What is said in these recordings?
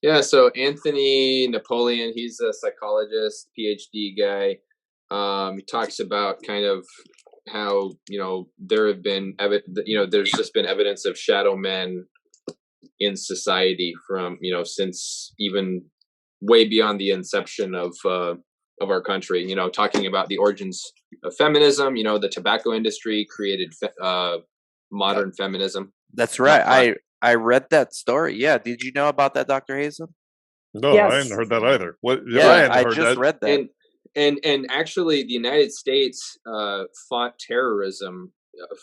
Yeah, so Anthony Napoleon, he's a psychologist, PhD guy. He talks about kind of how, there have been there's just been evidence of shadow men in society from, since even way beyond the inception of our country. Talking about the origins of feminism. The tobacco industry created modern feminism. That's right. I read that story. Yeah. Did you know about that, Dr. Hazen? No, yes. I hadn't heard that either. What? Yeah, I just read that. And actually, the United States fought terrorism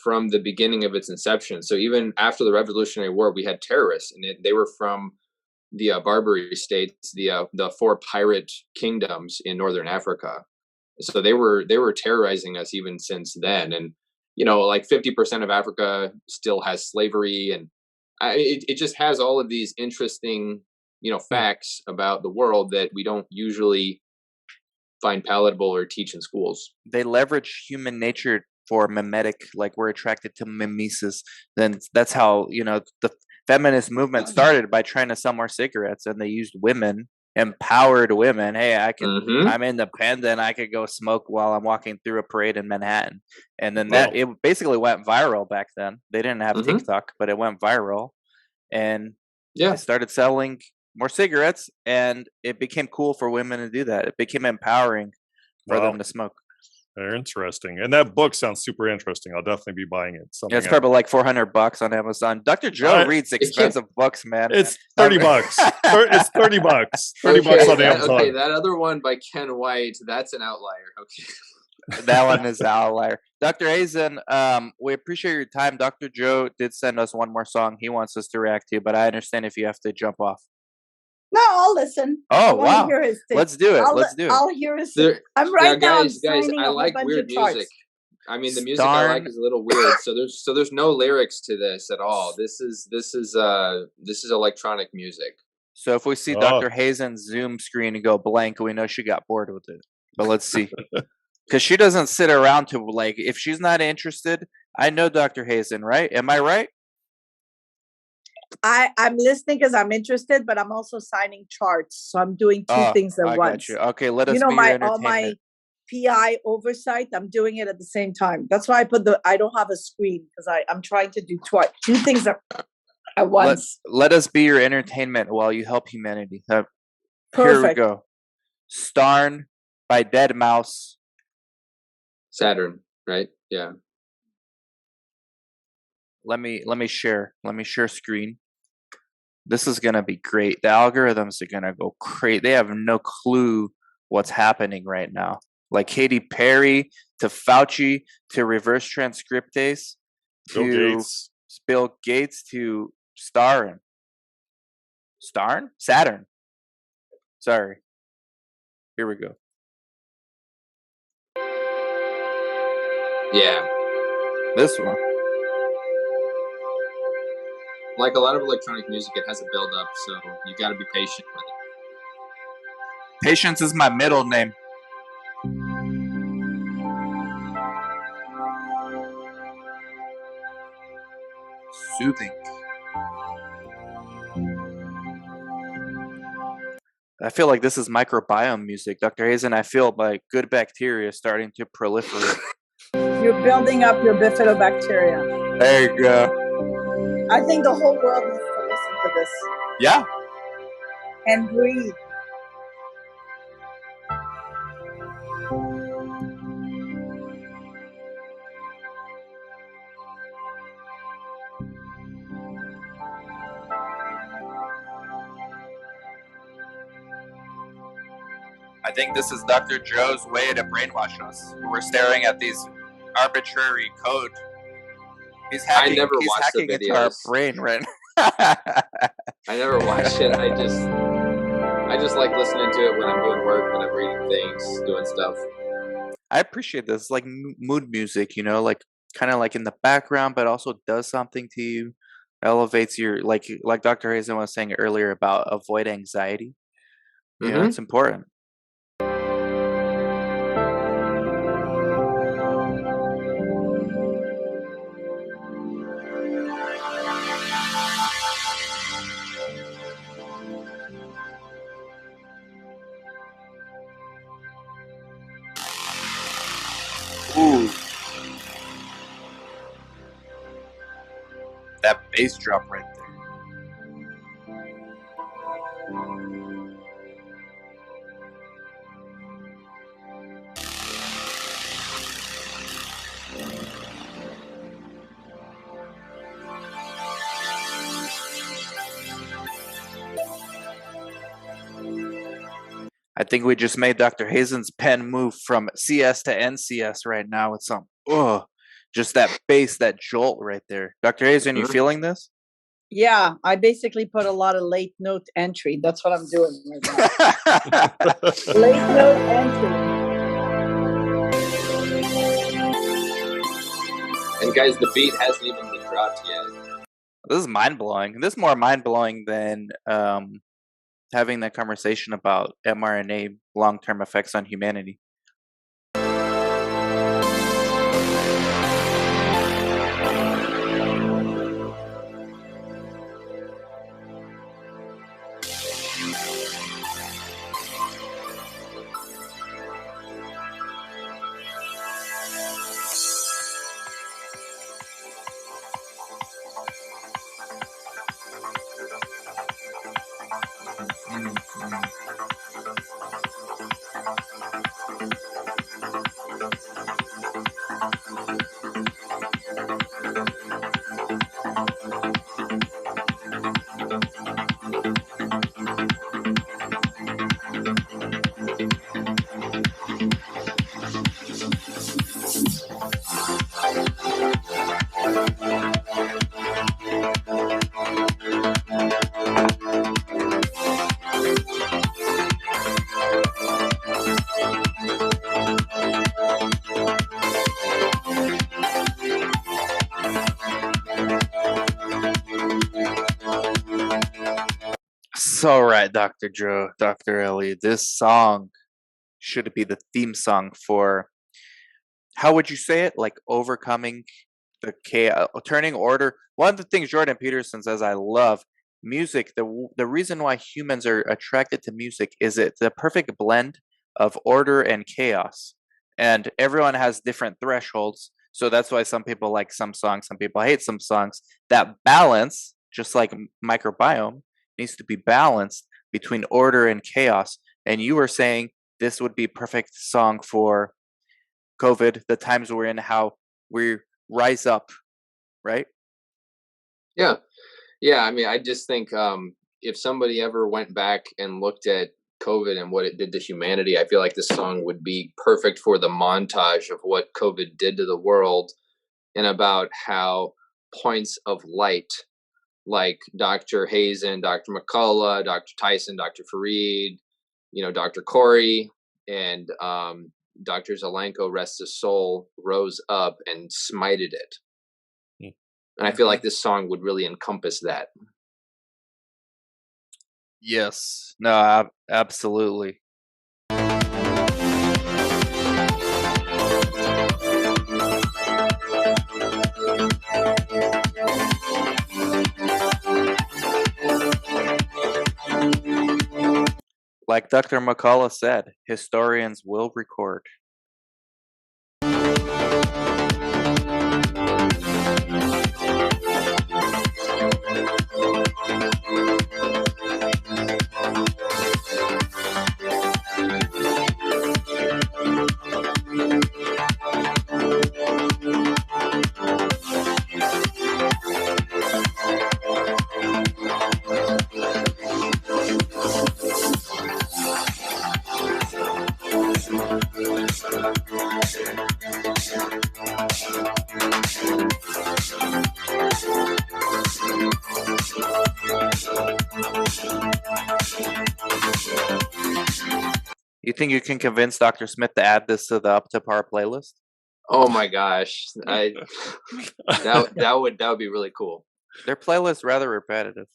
from the beginning of its inception. So even after the Revolutionary War, we had terrorists, and they were from the Barbary states, the 4 pirate kingdoms in northern Africa. So they were terrorizing us even since then. And like 50% of Africa still has slavery, and it just has all of these interesting facts about the world that we don't usually find palatable or teach in schools. They leverage human nature for mimetic, like we're attracted to mimesis. Then that's how the feminist movement started, by trying to sell more cigarettes, and they used women, empowered women. Hey, I'm independent, I could go smoke while I'm walking through a parade in Manhattan. And then it basically went viral back then. They didn't have TikTok, but it went viral, and they started selling more cigarettes, and it became cool for women to do that. It became empowering for them to smoke. Very interesting. And that book sounds super interesting. I'll definitely be buying it. It's probably like $400 on Amazon. Dr. Joe reads expensive books, man. It's $30. It's $30. $30 on Amazon. Okay, that other one by Ken White, that's an outlier. Okay. That one is an outlier. Dr. Hazen, we appreciate your time. Dr. Joe did send us one more song he wants us to react to, but I understand if you have to jump off. No, I'll listen. Oh, wow. Let's do it. I'll hear his thing. I'm right now. Guys, I like weird music. I mean, the music I like is a little weird. So there's no lyrics to this at all. This is electronic music. So if we see Dr. Hazen's Zoom screen and go blank, we know she got bored with it. But let's see. Because she doesn't sit around to, like, if she's not interested, I know Dr. Hazen, right? Am I right? I'm listening because I'm interested, but I'm also signing charts. So I'm doing two things at once. Got you. Okay, let us be your entertainment. All my PI oversight, I'm doing it at the same time. That's why I don't have a screen, because I'm trying to do two things at once. Let us be your entertainment while you help humanity. Perfect. Here we go. SATRN by Deadmau5. SATRN, right? Yeah. Let me share screen. This is gonna be great. The algorithms are gonna go crazy. They have no clue what's happening right now. Like Katy Perry to Fauci to reverse transcriptase to Bill Gates to SATRN. SATRN. Sorry. Here we go. Yeah. This one. Like a lot of electronic music, it has a build up, so you got to be patient with it. Patience is my middle name. Soothing. I feel like this is microbiome music, Dr. Hazen. I feel like good bacteria starting to proliferate. You're building up your bifidobacteria. There you go. I think the whole world needs to listen to this. Yeah. And breathe. I think this is Dr. Joe's way to brainwash us. We're staring at these arbitrary code. He's hacking, I never watched the videos. Into our brain right I never watched it. I just like listening to it when I'm doing work, when I'm reading things, doing stuff. I appreciate this. It's like mood music, like kind of like in the background, but also does something to you, elevates your, like Dr. Hazen was saying earlier about avoid anxiety. It's important. that bass drop right there. I think we just made Dr. Hazen's pen move from CS to NCS right now with some, just that bass, that jolt right there. Dr. Hazen, you feeling this? Yeah, I basically put a lot of late note entry. That's what I'm doing right now. Late note entry. And guys, the beat hasn't even been dropped yet. This is mind blowing. This is more mind blowing than having that conversation about mRNA long term effects on humanity. So right, Dr. Joe, Dr. Ellie, this song should be the theme song for, how would you say it? Like overcoming the chaos, turning order. One of the things Jordan Peterson says I love, music, the reason why humans are attracted to music is it's the perfect blend of order and chaos. And everyone has different thresholds. So that's why some people like some songs, some people hate some songs. That balance, just like microbiome, needs to be balanced between order and chaos. And you were saying this would be perfect song for COVID, the times we're in, how we rise up, right? Yeah. I mean, I just think if somebody ever went back and looked at COVID and what it did to humanity, I feel like this song would be perfect for the montage of what COVID did to the world, and about how points of light, like Dr. Hazen, Dr. McCullough, Dr. Tyson, Dr. Fareed, Dr. Corey, and Dr. Zelenko, rest his soul, rose up and smited it. And I feel like this song would really encompass that. Yes. No, absolutely. Like Dr. McCullough said, historians will record. You think you can convince Dr. Smith to add this to the Up to Par playlist? Oh my gosh, that would be really cool. Their playlist rather repetitive.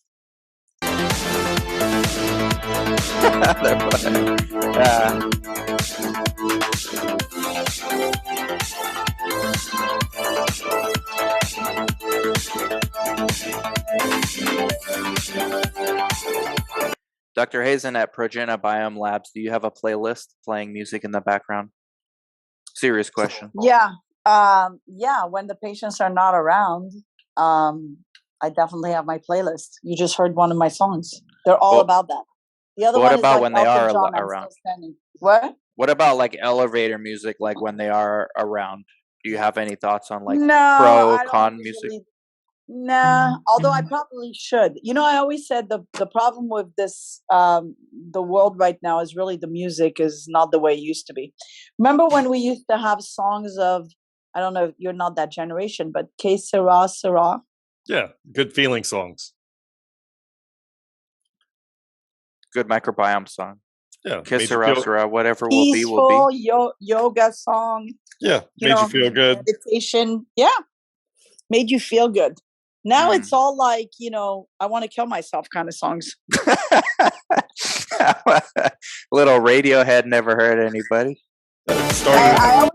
Dr. Hazen at Progena Biome Labs, do you have a playlist playing music in the background? Serious question. Yeah. When the patients are not around, I definitely have my playlist. You just heard one of my songs. They're all But, about that. The other but what one is about like when they Elton are John, I'm around? Still Standing. What? What about like elevator music, like when they are around? Do you have any thoughts on like No, pro I don't con music? usually. Nah, although I probably should. I always said the problem with this the world right now is really the music is not the way it used to be. Remember when we used to have songs of, I don't know if you're not that generation, but Que Sera Sera. Yeah, good feeling songs. Good microbiome song. Yeah, Que made you sera feel. sera, whatever will be, will be. Peaceful yoga song, Yeah, made you feel good. meditation. Yeah, made you feel good. Now Mm. it's all like, I want to kill myself kind of songs. Little Radiohead never hurt anybody. Started. I always,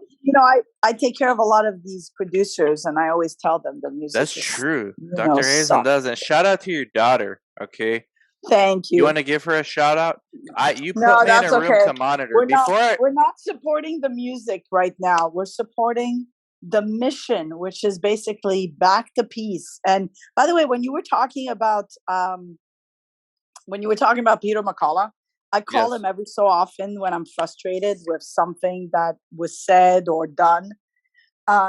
I take care of a lot of these producers, and I always tell them the music. That's is, true. Dr. Hazen sucks. doesn't. Shout out to your daughter, okay? Thank you. You want to give her a shout out? You put No, me in that's a room okay. to monitor. We're not. Before We're not supporting the music right now. We're supporting the mission, which is basically back to peace. And by the way, when you were talking about Peter McCullough, I call Yes. him every so often when I'm frustrated with something that was said or done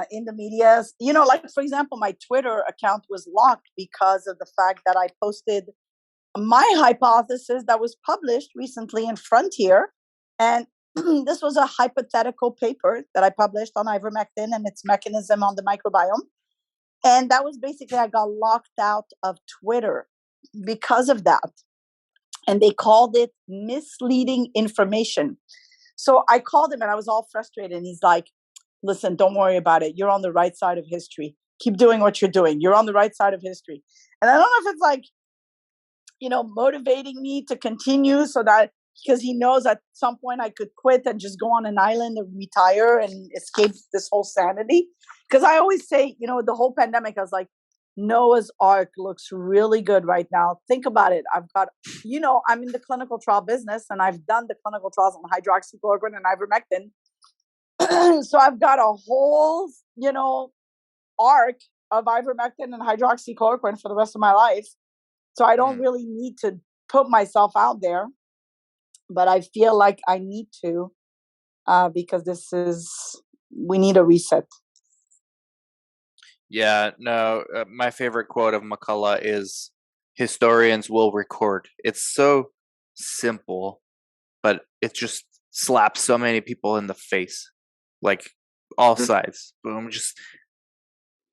in the media. Like for example, my Twitter account was locked because of the fact that I posted my hypothesis that was published recently in Frontier. And this was a hypothetical paper that I published on ivermectin and its mechanism on the microbiome. And that was basically, I got locked out of Twitter because of that. And they called it misleading information. So I called him and I was all frustrated. And he's like, listen, don't worry about it. You're on the right side of history. Keep doing what you're doing. You're on the right side of history. And I don't know if it's like, motivating me to continue so that, because he knows at some point I could quit and just go on an island and retire and escape this whole sanity. Because I always say, the whole pandemic, I was like, Noah's Ark looks really good right now. Think about it. I've got, I'm in the clinical trial business and I've done the clinical trials on hydroxychloroquine and ivermectin. So I've got a whole, arc of ivermectin and hydroxychloroquine for the rest of my life. So I don't really need to put myself out there, but I feel like I need to because we need a reset. Yeah, no, my favorite quote of McCullough is historians will record. It's so simple, but it just slaps so many people in the face, like all sides. Boom, just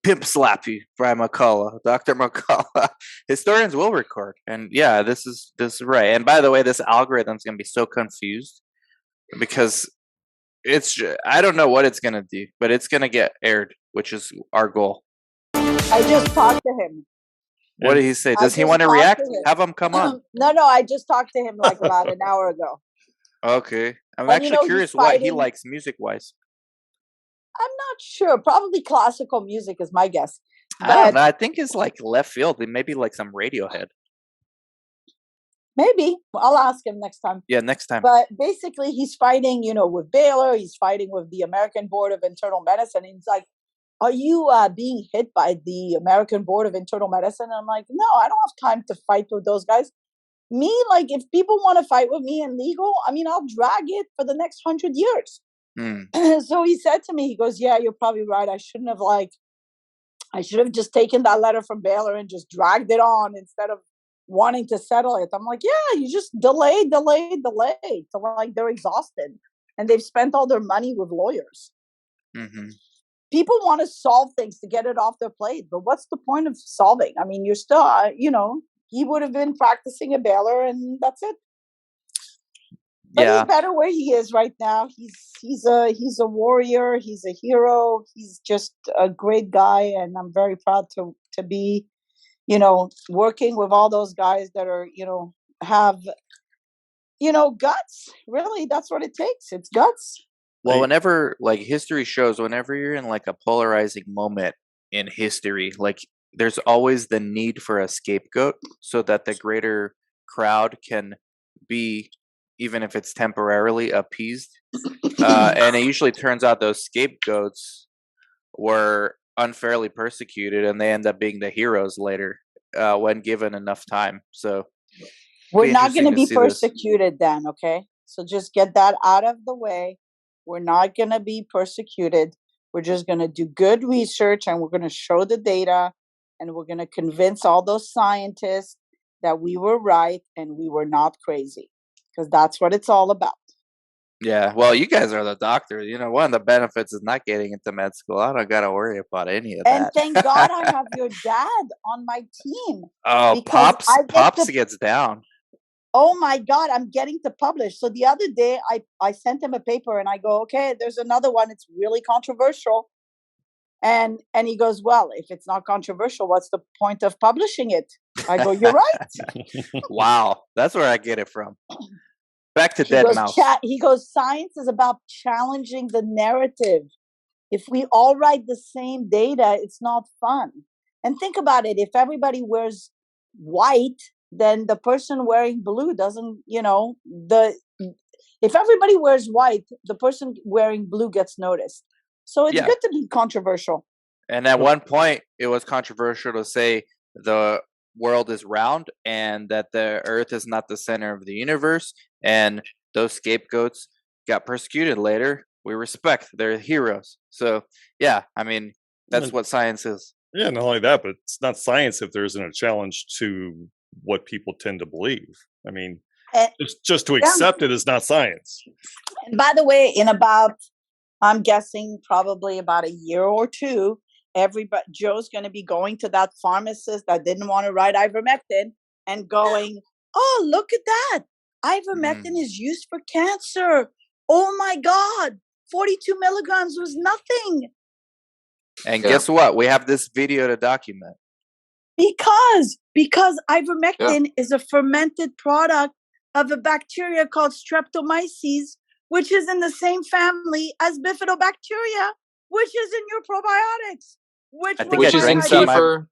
pimp slap you by McCullough, Dr. McCullough. Historians will record. And yeah, this is right. And by the way, this algorithm's going to be so confused because I don't know what it's going to do, but it's going to get aired, which is our goal. I just talked to him. What did he say? Does he want to react? Have him come on. No, I just talked to him like about an hour ago. Okay. I'm actually curious what he likes music-wise. I'm not sure. Probably classical music is my guess. I don't know. I think it's like left field. Maybe like some Radiohead. Maybe. I'll ask him next time. Yeah, next time. But basically, he's fighting, with Baylor. He's fighting with the American Board of Internal Medicine. And he's like, are you being hit by the American Board of Internal Medicine? And I'm like, no, I don't have time to fight with those guys. Me, like, if people want to fight with me in legal, I'll drag it for the next 100 years. So he said to me, he goes, yeah, you're probably right. I should have just taken that letter from Baylor and just dragged it on instead of wanting to settle it. I'm like, yeah, you just delay till like they're exhausted and they've spent all their money with lawyers. People want to solve things to get it off their plate, but what's the point of solving? You're still, he would have been practicing at Baylor and that's it. But he's better where he is right now. He's a warrior. He's a hero. He's just a great guy, and I'm very proud to be, working with all those guys that are, have, guts. Really, that's what it takes. It's guts. Well, whenever like history shows, whenever you're in like a polarizing moment in history, like there's always the need for a scapegoat so that the greater crowd can be, even if it's temporarily, appeased. And it usually turns out those scapegoats were unfairly persecuted and they end up being the heroes later. when given enough time. So We're be not going to interesting to be see this. persecuted then, okay? So just get that out of the way. We're not going to be persecuted. We're just going to do good research and we're going to show the data and we're going to convince all those scientists that we were right and we were not crazy, because that's what it's all about. Yeah, well, you guys are the doctors. You know, one of the benefits is not getting into med school. I don't got to worry about any of And that. thank God I have your dad on my team, Oh, because I get Pops to, gets down. oh my God, I'm getting to publish. So the other day I sent him a paper and I go, okay, there's another one. It's really controversial. And he goes, well, if it's not controversial, what's the point of publishing it? I go, you're right. Wow, that's where I get it from. Back to He goes, science is about challenging the narrative. If we all write the same data, it's not fun. And think about it. If everybody wears white, then the person wearing blue doesn't, if everybody wears white, the person wearing blue gets noticed. So it's good to be controversial. And at one point, it was controversial to say the world is round and that the earth is not the center of the universe. And those scapegoats got persecuted later. We respect. They're heroes. So, yeah, I mean, that's what science is. Yeah, not only that, but it's not science if there isn't a challenge to what people tend to believe. I mean, just to accept it is not science. And by the way, in about, I'm guessing probably about a year or two, Joe's going to be going to that pharmacist that didn't want to write ivermectin and going, oh, look at that. Ivermectin is used for cancer. Oh my God. 42 milligrams was nothing. And guess what? We have this video to document. Because ivermectin is a fermented product of a bacteria called Streptomyces, which is in the same family as bifidobacteria, which is in your probiotics. I think it drank some kefir.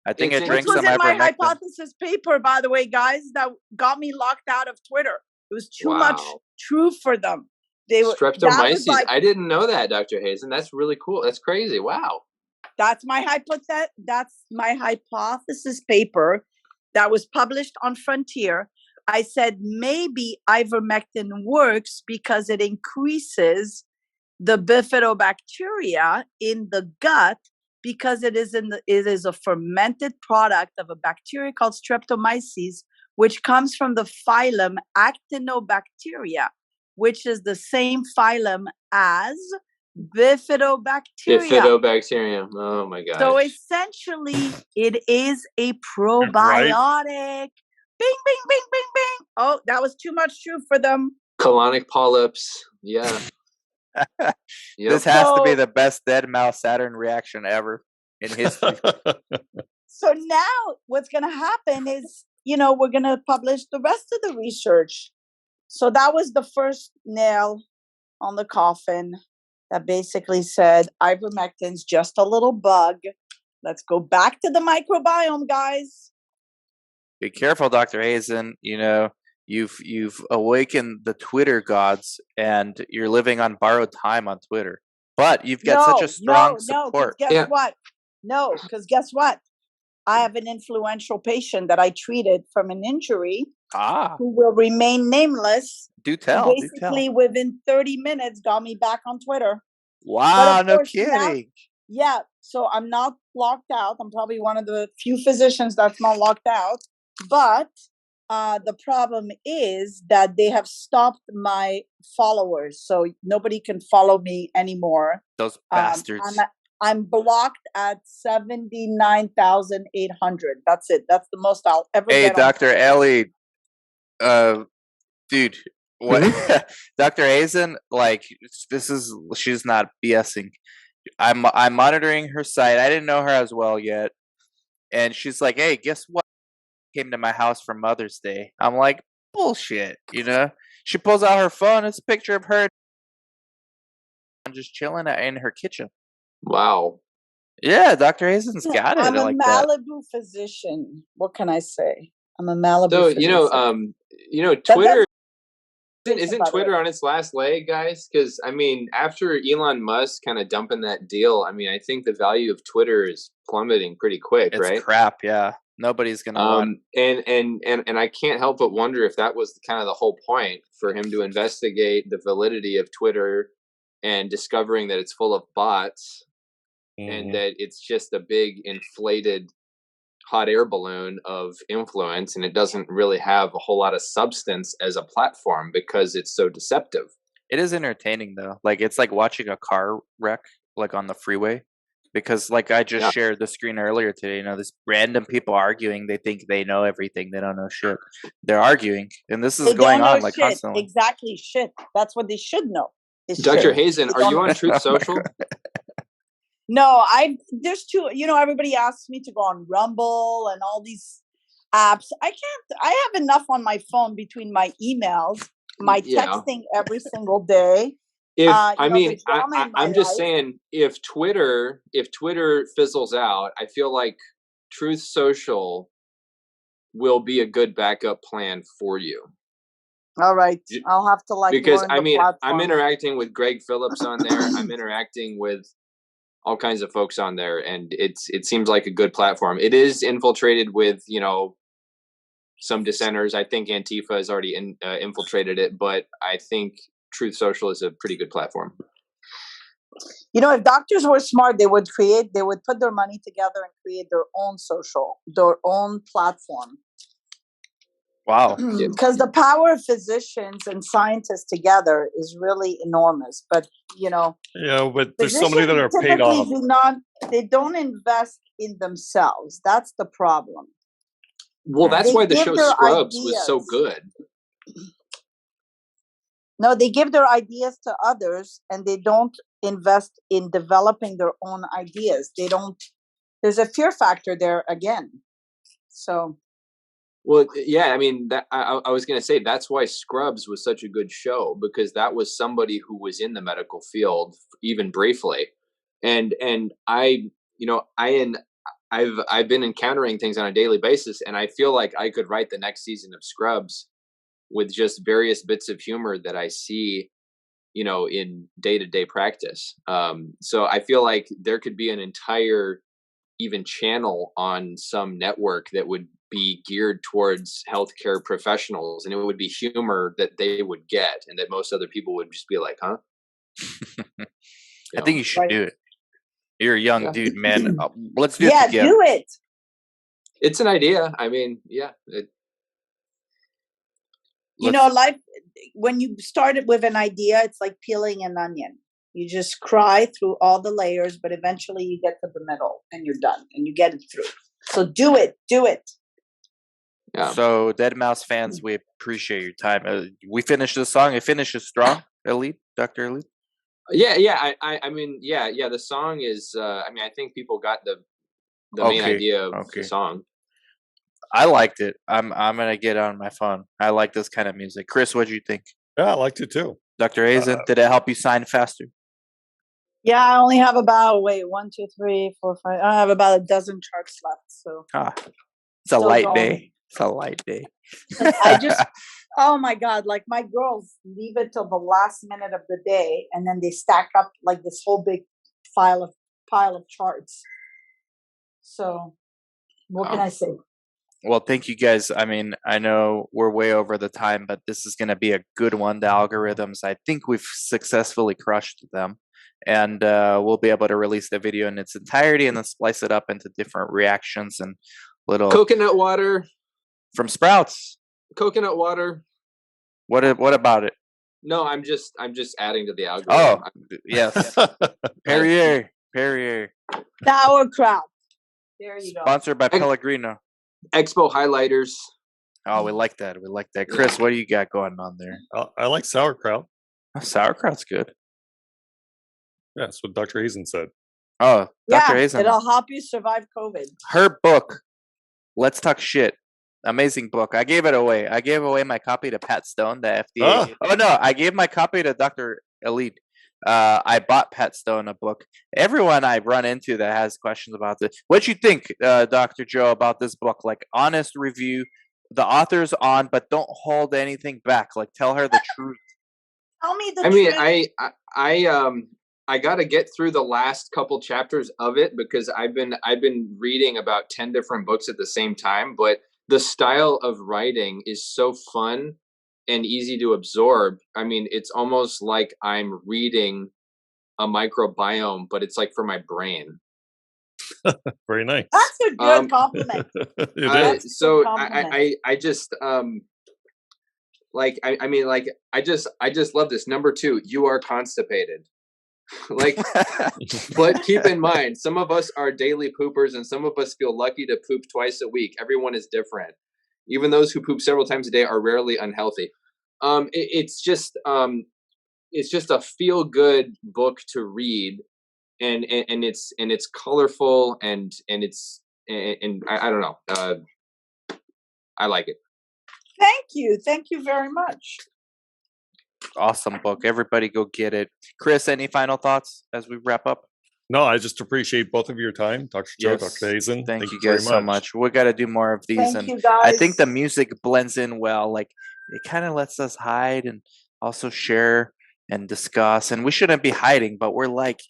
I think it drank some some ivermectin. Which was in my hypothesis paper, by the way, guys, that got me locked out of Twitter. It was too much truth for them. Streptomyces. I didn't know that, Dr. Hazen. That's really cool. That's crazy. Wow. That's my hypothesis paper that was published on Frontier. I said maybe ivermectin works because it increases the bifidobacteria in the gut, because it is a fermented product of a bacteria called Streptomyces, which comes from the phylum Actinobacteria, which is the same phylum as bifidobacteria. Bifidobacterium. Oh my gosh. So essentially, it is a probiotic. Right? Bing, bing, bing, bing, bing. Oh, that was too much truth for them. Colonic polyps. Yeah. This has to be the best Deadmau5 SATRN reaction ever in history. So now what's going to happen is, we're going to publish the rest of the research. So that was the first nail on the coffin that basically said ivermectin's just a little bug. Let's go back to the microbiome, guys. Be careful, Dr. Hazen. You've awakened the Twitter gods, and you're living on borrowed time on Twitter. But you've got such a strong support. Guess what? No, because guess what? I have an influential patient that I treated from an injury who will remain nameless. Do tell. Basically, within 30 minutes, got me back on Twitter. Wow, no kidding. So I'm not locked out. I'm probably one of the few physicians that's not locked out. But the problem is that they have stopped my followers. So nobody can follow me anymore. Those bastards. I'm blocked at 79,800. That's it. That's the most I'll ever get. Hey, Dr. Ellie, dude, what? Dr. Hazen, she's not BSing. I'm monitoring her site. I didn't know her as well yet, and she's like, "Hey, guess what? Came to my house for Mother's Day." I'm like, "Bullshit," She pulls out her phone. It's a picture of her just chilling in her kitchen. Wow. Yeah, Dr. Hazen's got it. I'm a Malibu physician. What can I say? I'm a Malibu physician. Twitter isn't Twitter on its last leg, guys? Because after Elon Musk kind of dumping that deal, I think the value of Twitter is plummeting pretty quick, right? It's crap, yeah. Nobody's gonna run. And I can't help but wonder if that was kind of the whole point for him to investigate the validity of Twitter and discovering that it's full of bots and that it's just a big inflated hot air balloon of influence, and it doesn't really have a whole lot of substance as a platform because it's so deceptive. It is entertaining though. Like it's like watching a car wreck like on the freeway. Because like I just shared the screen earlier today, this random people arguing, they think they know everything. They don't know shit. They're arguing. And this is going on like constantly. Exactly shit. That's what they should know. Dr. Hazen, are you on Truth Social? No, there's two, everybody asks me to go on Rumble and all these apps. I have enough on my phone between my emails, my texting every single day. I'm just saying, if Twitter fizzles out, I feel like Truth Social will be a good backup plan for you. All right, I'll have to because I'm interacting with Greg Phillips on there. I'm interacting with all kinds of folks on there, and it seems like a good platform. It is infiltrated with some dissenters. I think Antifa has already infiltrated it, but I think Truth Social is a pretty good platform. If doctors were smart, they would put their money together and create their own platform. Wow. Because the power of physicians and scientists together is really enormous. But, but there's so many that are paid off. They don't invest in themselves. That's the problem. Well, that's why the show Scrubs was so good. No, they give their ideas to others and they don't invest in developing their own ideas. There's a fear factor there again. So. Well, yeah, I mean, I was going to say that's why Scrubs was such a good show, because that was somebody who was in the medical field, even briefly. And I've been encountering things on a daily basis, and I feel like I could write the next season of Scrubs with just various bits of humor that I see, in day-to-day practice. So I feel like there could be an entire even channel on some network that would be geared towards healthcare professionals, and it would be humor that they would get and that most other people would just be like, huh? I think you should do it. You're a young dude, man. Let's do it together. Yeah, do it. It's an idea. I mean, life, when you start it with an idea, it's like peeling an onion. You just cry through all the layers, but eventually you get to the middle and you're done and you get it through. So do it. Yeah. So Deadmau5 fans, we appreciate your time. We finished the song. It finishes strong, Elite, Dr. Elite. Yeah. I mean, the song is, I think people got the main idea of the song. I liked it. I'm gonna get on my phone. I like this kind of music. Chris, what do you think? Yeah, I liked it too. Dr. Hazen, did it help you sign faster? Yeah, I only have about 1, 2, 3, 4, 5. I have about a dozen charts left. So it's a light day. It's a light day. I just, oh my God, like my girls leave it till the last minute of the day, and then they stack up like this whole big pile of charts. So, what can I say? Well, thank you guys. I mean, I know we're way over the time, but this is going to be a good one. The algorithms, I think we've successfully crushed them. And we'll be able to release the video in its entirety and then splice it up into different reactions and little coconut water from Sprouts. Coconut water. What about it? No, I'm just adding to the algorithm. Oh, yes. Perrier. Sauerkraut. There you go. Sponsored by Pellegrino. Expo highlighters. Oh, we like that. Chris, what do you got going on there? I like sauerkraut. Sauerkraut's good. Yeah, that's what Dr. Hazen said. Oh, Dr. Hazen. It'll help you survive COVID. Her book, Let's Talk Shit. Amazing book. I gave it away. I gave away my copy to Pat Stone, the FDA. Oh no, I gave my copy to Dr. Elite. I bought Pat Stone a book. Everyone I run into that has questions about this. What you think, Dr. Joe, about this book? Like honest review. The author's on, but don't hold anything back. Like tell her the truth. Tell me the truth. I I got to get through the last couple chapters of it because I've been reading about 10 different books at the same time, but the style of writing is so fun and easy to absorb. I mean, it's almost like I'm reading a microbiome, but it's like for my brain. Very nice. That's a good compliment. It is. So I just like I mean like I just love this. Number 2, you are constipated. Like, but keep in mind, some of us are daily poopers and some of us feel lucky to poop twice a week. Everyone is different. Even those who poop several times a day are rarely unhealthy. It's just a feel good book to read, and it's colorful and I don't know. I like it. Thank you very much. Awesome book. Everybody go get it. Chris, any final thoughts as we wrap up? No, I just appreciate both of your time, Dr. Joe, Yes. Dr. Hazen. Thank you guys very so much. We got to do more of these. Thank And you, guys. I think the music blends in well. Like it kind of lets us hide and also share and discuss. And we shouldn't be hiding, but we're like,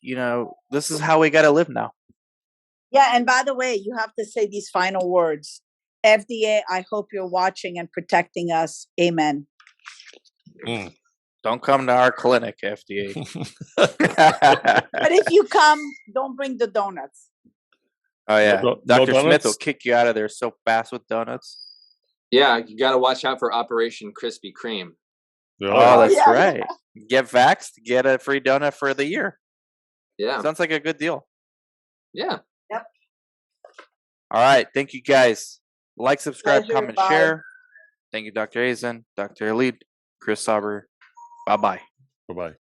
this is how we got to live now. Yeah, and by the way, you have to say these final words. FDA, I hope you're watching and protecting us. Amen. Don't come to our clinic, FDA. But if you come, don't bring the donuts. Oh, yeah. No Dr. Smith donuts? will kick you out of there so fast with donuts. Yeah, you got to watch out for Operation Krispy Kreme. Oh, that's yeah. right. Get vaxxed, get a free donut for the year. Yeah. Sounds like a good deal. Yeah. Yep. All right. Thank you, guys. Like, subscribe, Pleasure, comment, bye. share. Thank you, Dr. Hazen, Dr. Elite, Chris Sauber. Bye-bye. Bye-bye.